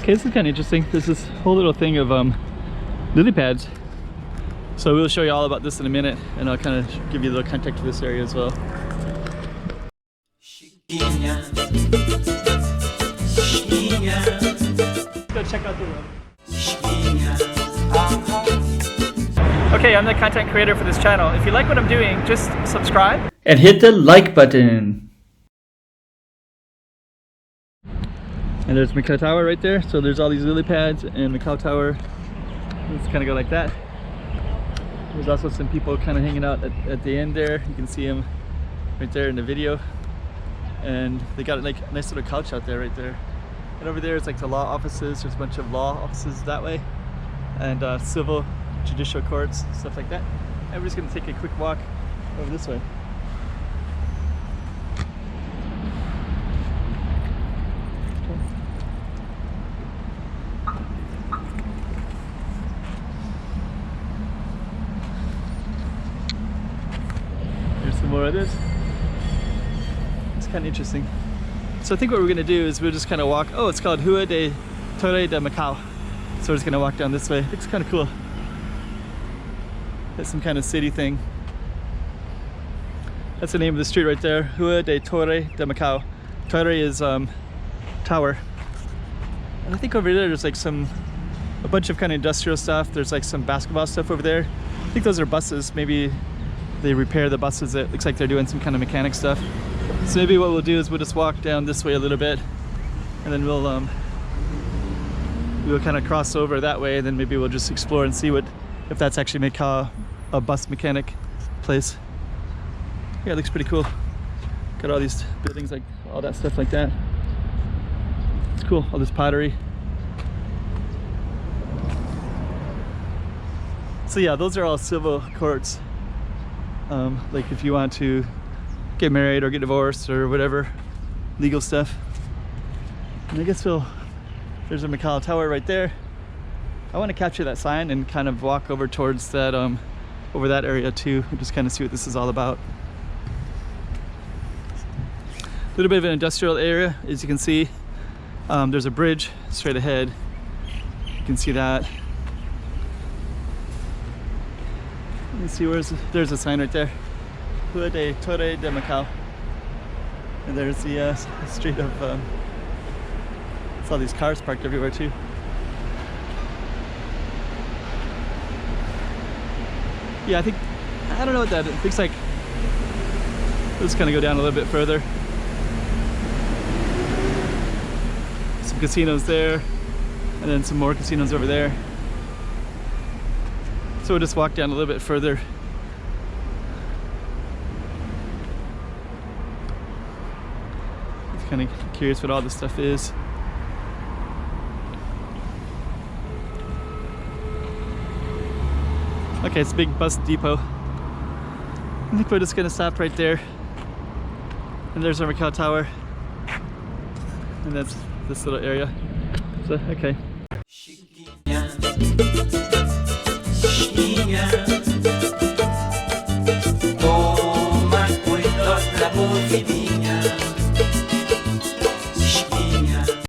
Okay, this is kind of interesting. There's this whole little thing of lily pads. So we'll show you all about this in a minute, and I'll kind of give you a little context to this area as well. Go check out the room. Okay, I'm the content creator for this channel. If you like what I'm doing, just subscribe and hit the like button. And there's Macau Tower right there. So there's all these lily pads and Macau Tower. Let's kind of go like that. There's also some people kind of hanging out at the end there. You can see them right there in the video. And they got like a nice little couch out there right there. And over there is like the law offices. There's a bunch of law offices that way. And civil judicial courts, stuff like that. And we're just going to take a quick walk over this way. Here's some more of this. It's kind of interesting. So I think what we're going to do is we'll just kind of walk. Oh, it's called Torre de Macau. So we're just going to walk down this way. It's kind of cool. It's some kind of city thing. That's the name of the street right there. Torre de Macau. Torre is tower. And I think over there there's like a bunch of kind of industrial stuff. There's like some basketball stuff over there. I think those are buses. Maybe they repair the buses. It looks like they're doing some kind of mechanic stuff. So maybe what we'll do is we'll just walk down this way a little bit, and then we'll kind of cross over that way, and then maybe we'll just explore and see if that's actually Macau, a bus mechanic place. Yeah, it looks pretty cool. Got all these buildings, like all that stuff like that. It's cool, all this pottery. So yeah, those are all civil courts. Like if you want to get married or get divorced or whatever, legal stuff. And I guess there's a Macau Tower right there. I want to capture that sign and kind of walk over towards that, over that area too, and just kind of see what this is all about. A little bit of an industrial area, as you can see. There's a bridge straight ahead. You can see that. Let me see, there's a sign right there. Torre de Macau. And there's the street of, it's all these cars parked everywhere too. Yeah, I don't know what that is. It looks like, let's kind of go down a little bit further. Some casinos there, and then some more casinos over there. So we'll just walk down a little bit further. Just kind of curious what all this stuff is. Okay, it's a big bus depot. I think we're just gonna stop right there. And there's our Macau Tower. And that's this little area. So, okay.